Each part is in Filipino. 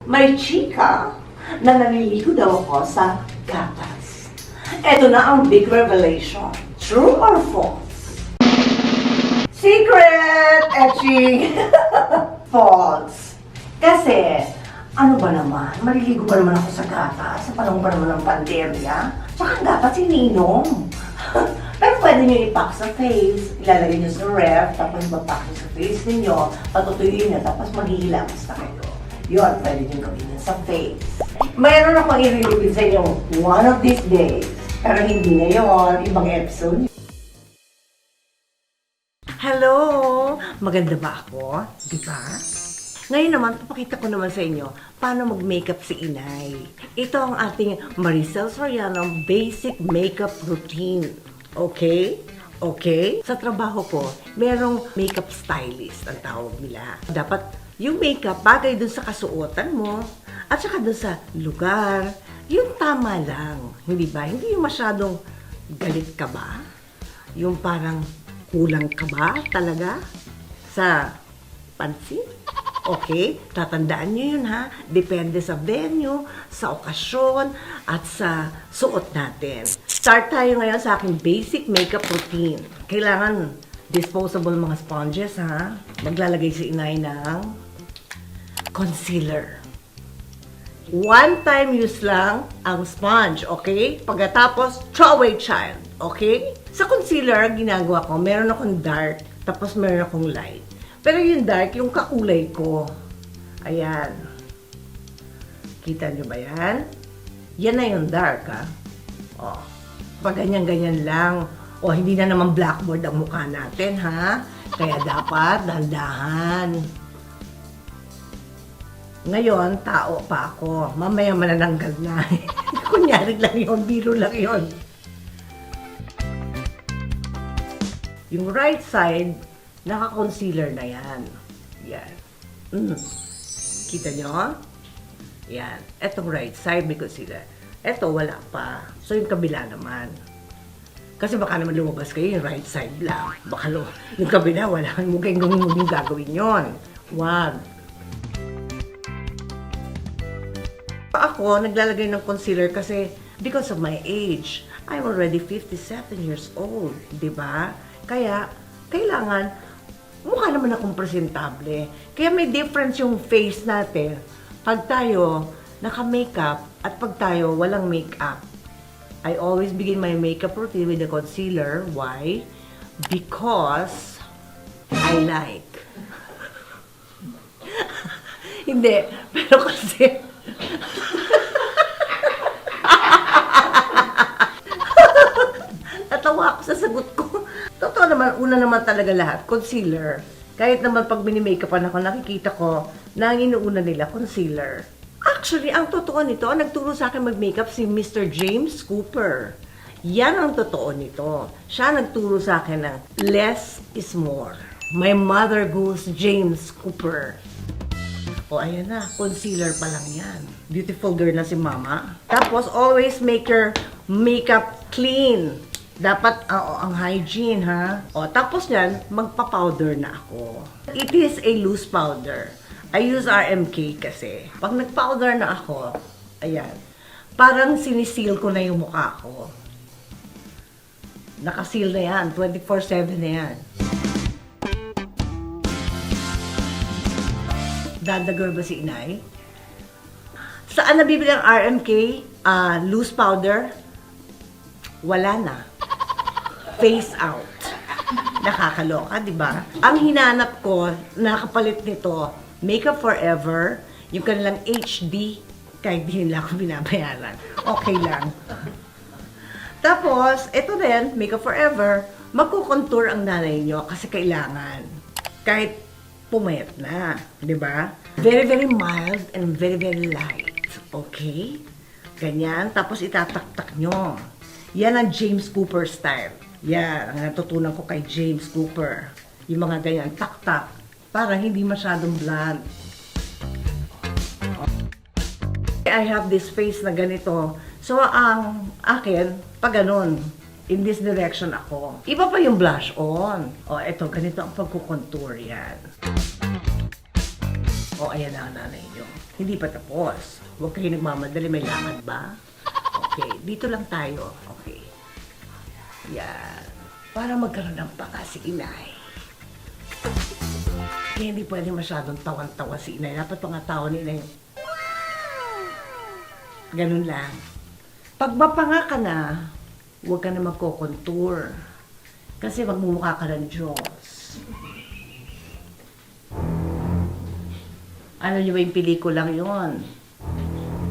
May chika na naliligo daw ako sa gatas. Ito na ang big revelation. True or false? Secret! Etching! False. Kasi, ano ba naman? Maliligo ba naman ako sa gatas? Sa panahon pa naman ng pandemya? Tsaka ang gatas ininom. Pero pwede nyo ipack sa face, ilalagay nyo sa ref, tapos ipapack nyo sa face ninyo, patutuyuin nyo, tapos maghihilamos na kayo. Yun, pwede nyo gawin yun sa face. Mayroon akong i-release sa inyo one of these days, pero hindi na yun, ibang episode. Hello! Maganda ba ako? Diba? Ngayon naman, papakita ko naman sa inyo paano mag-makeup si Inay. Ito ang ating Maricel Soriano basic makeup routine. Okay? Okay? Sa trabaho ko, merong makeup stylist ang tawag nila. Dapat yung makeup bagay dun sa kasuotan mo at saka dun sa lugar. Yung tama lang. Hindi ba? Hindi yung masyadong galit ka ba? Yung parang kulang ka ba talaga sa pansin? Okay, tatandaan nyo yun ha. Depende sa venue, sa okasyon, at sa suot natin. Start tayo ngayon sa aking basic makeup routine. Kailangan disposable mga sponges ha. Maglalagay si Inay ng concealer. One time use lang ang sponge, okay? Pagkatapos, throw away child, okay? Sa concealer, ginagawa ko, meron akong dark, tapos meron akong light. Pero yung dark, yung kakulay ko. Ayan. Kita nyo ba yan? Yan na yung dark, ha? O. Pag ganyan-ganyan lang. O, hindi na naman blackboard ang mukha natin, ha? Kaya dapat, dahan-dahan. Ngayon, tao pa ako. Mamaya manananggal na. Kunyari lang yun, biro lang yun. Yung right side, naka-concealer na yan. Yan. Kita nyo? Yan. Etong right side may concealer. Eto, wala pa. So, yung kabila naman. Kasi baka naman lumabas kayo yung right side lang. Baka yung kabila, wala. Huwag kayong gagawin yun. Wag. Ako, naglalagay ng concealer kasi because of my age. I'm already 57 years old. Diba? Kaya, kailangan mukha naman akong presentable. Kaya may difference yung face natin pag tayo naka-makeup at pag tayo walang makeup. I always begin my makeup routine with the concealer. Why? Because I like. Hindi. Pero kasi natawa ako sa sagot ko. Totoo naman, una naman talaga lahat, concealer. Kahit naman pag mini-makeupan ako, nakikita ko na ang inuuna nila, concealer. Actually, ang totoo nito, nagturo sa akin mag-makeup si Mr. James Cooper. Yan ang totoo nito. Siya nagturo sa akin ng less is more. My mother goes James Cooper. O, ayan na, concealer pa lang yan. Beautiful girl na si mama. Tapos, always make your makeup clean. Dapat ang hygiene, ha? O, tapos yan, magpa-powder na ako. It is a loose powder. I use RMK kasi. Pag nag-powder na ako, ayan, parang sinisil ko na yung mukha ko. Nakasil na yan, 24/7 na yan. Dadagor ba si Inay? Saan nabibili ang RMK? Loose powder? Wala na. Face out. Nakakaloka, di ba? Ang hinanap ko, nakapalit nito, Makeup Forever, yung kanilang HD, kahit di nila ako binabayaran. Okay lang. Tapos, ito din, Makeup Forever, magkukontour ang nanay nyo kasi kailangan. Kahit pumayat na, di ba? Very, very mild and very, very light. Okay? Ganyan. Tapos itataktak nyo. Yan ang James Cooper style. Yan, ang natutunan ko kay James Cooper. Yung mga ganyan, tak-tak, para hindi masyadong blunt. I have this face na ganito. So, ang akin, pag ganun, in this direction ako. Iba pa yung blush on. O, eto, ganito ang pagkukontour yan. O, ayan na ang nanay nyo. Hindi pa tapos. Huwag kayo nagmamadali, may lakad ba? Okay, dito lang tayo. Okay. Yan. Para magkaroon ng paka si inay. Kaya hindi pwede masyadong tawan-tawa si inay. Dapat mga tao ni inay. Ganun lang. Pag mapanga ka na, huwag ka na magko-contour. Kasi magmumukha ka ng Diyos. Ano nyo ba yung pelikulang yun?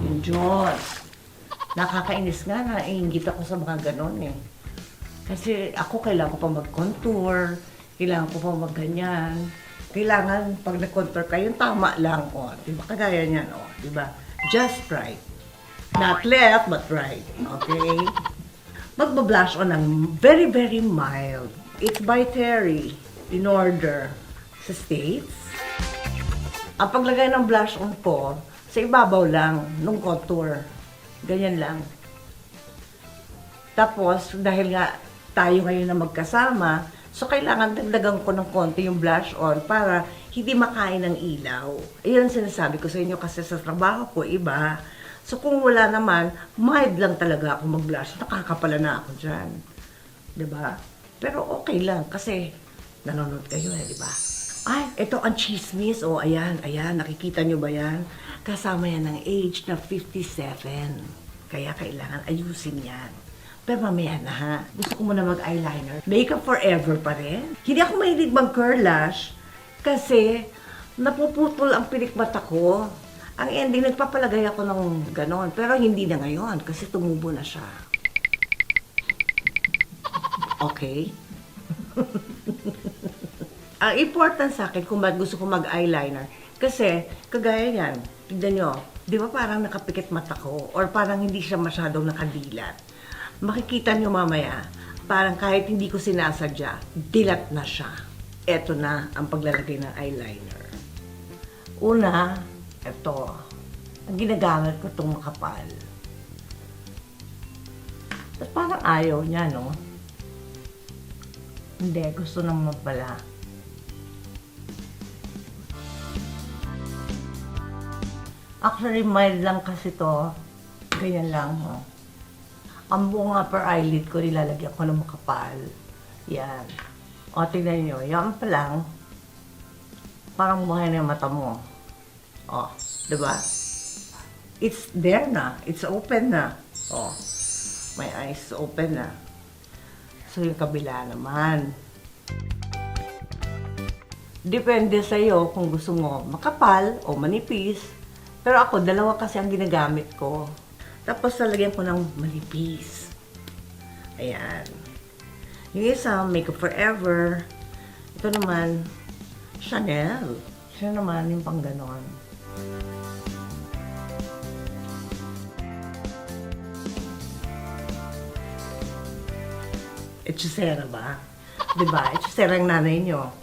Yung Diyos. Nakakainis nga, naiingit ako sa mga ganon eh. Kasi ako kailangan ko pa mag-contour, kailangan ko pa mag-ganyan. Kailangan pag nag-contour ka, yung tama lang, o. Diba? Kagaya niyan, o. Diba? Just right. Not left, but right. Okay? Magba-blush on ng very, very mild. It's by Terry, in order. Sa States. Ang paglagay ng blush on ko, sa ibabaw lang, nung contour. Ganyan lang. Tapos, dahil nga tayo ngayon na magkasama, so kailangan dagdagan ko ng konti yung blush on para hindi makain ng ilaw. Ayun ang sinasabi ko sa inyo kasi sa trabaho ko, iba. So kung wala naman, mild lang talaga ako mag-blush. Nakakapala na ako dyan. Diba? Pero okay lang kasi nanonood kayo diba? Ay, ito ang chismis. O, ayan, nakikita nyo ba yan? Kasama yan ng age na 57. Kaya kailangan ayusin yan. Pero mamaya na ha. Gusto ko muna mag-eyeliner. Makeup forever pa rin. Hindi ako mahilig mag-curl lash kasi napuputol ang pilikmata ko. Ang ending, nagpapalagay ako ng ganon. Pero hindi na ngayon kasi tumubo na siya. Okay? Ang important sa akin kung ba't gusto ko mag-eyeliner, kasi kagaya yan, tignan nyo, di ba parang nakapikit mata ko or parang hindi siya masyadong nakadilat. Makikita nyo mamaya, parang kahit hindi ko sinasadya, dilat na siya. Eto na ang paglalagay ng eyeliner. Una, eto, ang ginagamit ko itong makapal. Tapos parang ayaw niya, no? Hindi, gusto naman pala. Actually, mild lang kasi to. Ganyan lang, ho. Ang buong upper eyelid ko, nilalagyan ko ng makapal. Yan. O, tingnan nyo. Yan pa lang. Parang buhay na yung mata mo. O, diba? It's there na. It's open na. O, my eyes open na. So, yung kabila naman. Depende sa'yo kung gusto mo makapal o manipis. Pero ako, dalawa kasi ang ginagamit ko. Tapos, lalagyan ko ng manipis. Ayan. Yung isa, Makeup Forever. Ito naman, Chanel. Siya naman yung pang ganon. Hechicera ba? Diba? Hechicera ang nanay nyo.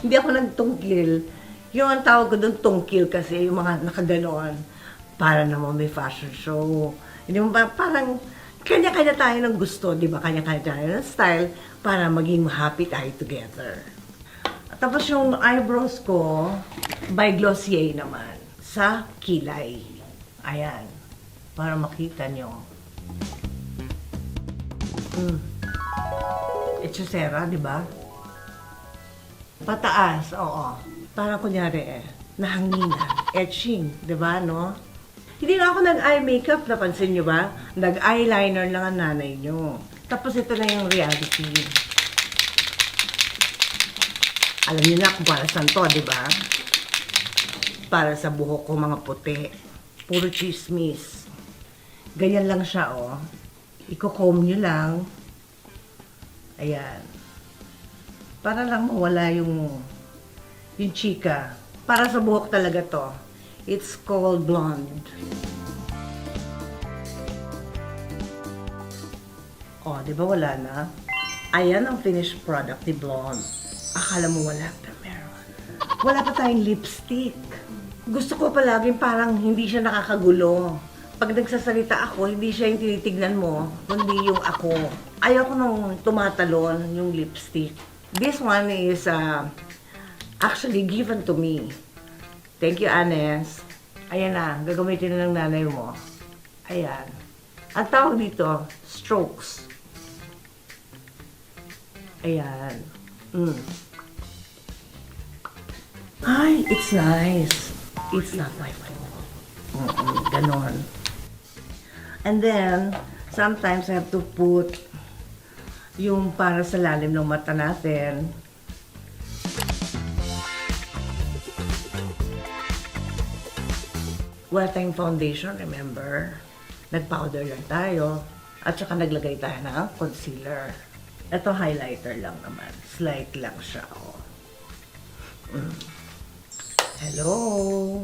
Hindi ako nagtungkil. Yung ang tawag ko doon tungkil kasi yung mga nakaganon para naman may fashion show. Hindi mo ba parang kanya-kanya tayo ng gusto, di ba? Kanya-kanya tayo ng style para maging happy tayo together. At tapos yung eyebrows ko by Glossier naman sa kilay. Ayan. Para makita nyo. Hechicera, di ba? Pataas, oo. Parang kunyari nahanginan, etching, di ba, no? Hindi na ako nag-eye makeup, napansin nyo ba? Nag-eyeliner lang ang nanay nyo. Tapos ito na yung reality. Alam niyo na kung para saan to, di ba? Para sa buhok ko mga puti. Puro chismis. Ganyan lang siya, oh. Iko-comb nyo lang. Ayan. Para lang mawala yung chika. Para sa buhok talaga to. It's called blonde. Oh, di ba wala na? Ayan ang finished product ni Blonde. Akala mo wala, pero meron. Wala pa tayong lipstick. Gusto ko palaging parang hindi siya nakakagulo. Pag nagsasalita ako, hindi siya yung tinitignan mo, kundi yung ako. Ayaw ko nung tumatalon yung lipstick. This one is actually given to me. Thank you, Anes. Ayan na, gagamitin na ng nanay mo. Ayan. Ang tawag dito, strokes. Ayan. Ay, it's nice. It's not my fault. Ganon. And then, sometimes I have to put yung para sa lalim ng mata natin. Wala tayong foundation, remember? Nag-powder lang tayo. At saka naglagay tayo ng concealer. Ito highlighter lang naman. Slight lang siya, oh. Hello!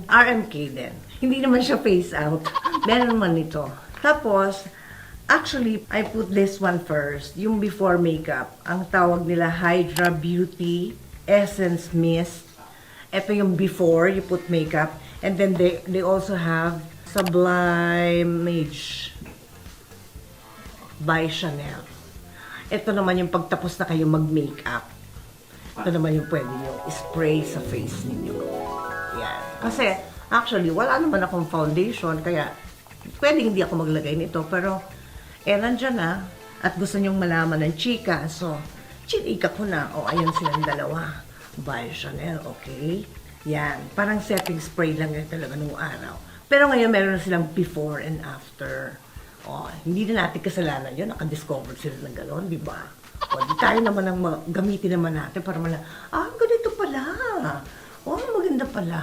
RMK din. Hindi naman siya face out. Meron man ito. Tapos, actually, I put this one first. Yung before makeup. Ang tawag nila Hydra Beauty Essence Mist. Ito yung before you put makeup. And then they also have Sublimage by Chanel. Ito naman yung pagtapos na kayo mag-makeup. Ito naman yung pwede nyo spray sa face ninyo. Yan. Kasi, actually, wala naman akong foundation, kaya pwede hindi ako maglagay nito. Pero, nandyan na. At gusto nyong malaman ng chika. So, chinika ko na. O, ayan silang dalawa. By Chanel, okay? Yan. Parang setting spray lang yun talaga nung araw. Pero ngayon, meron na silang before and after. O, hindi na natin kasalanan yun. Nakadiscover sila ng gano'n, di ba? O, di tayo naman ang gamitin naman natin para ganito pala. O, maganda pala.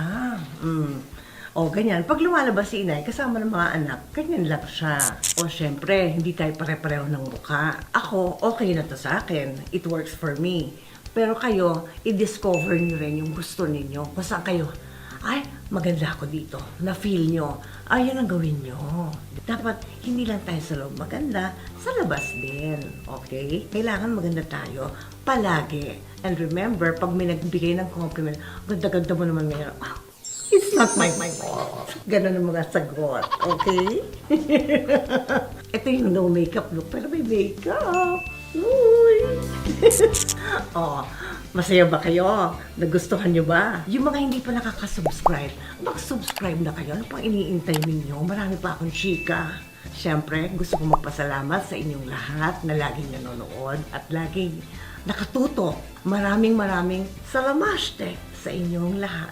O, ganyan. Pag lumalabas si inay, kasama ng mga anak, ganyan lang siya. O, syempre, hindi tayo pare-pareho ng mukha. Ako, okay na to sa akin. It works for me. Pero kayo, i-discover nyo rin yung gusto ninyo. Kung saan kayo, ay, maganda ako dito. Na-feel nyo. Ay, yun ang gawin nyo. Dapat, hindi lang tayo sa loob maganda, sa labas din. Okay? Kailangan maganda tayo palagi. And remember, pag may nagbigay ng compliment, ganda-ganda mo naman ngayon. Oh, it's not my fault. Ganun ang mga sagot. Okay? Ito yung no makeup look, pero may makeup. Uy! Oh, masaya ba kayo? Nagustuhan nyo ba? Yung mga hindi pa nakaka-subscribe, mag-subscribe na kayo. Ano pang iniintay ninyo? Marami pa akong chika. Siyempre, gusto ko magpasalamat sa inyong lahat na laging nanonood at laging nakatutok. Maraming salamaste sa inyong lahat.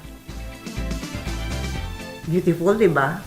Beautiful, di ba?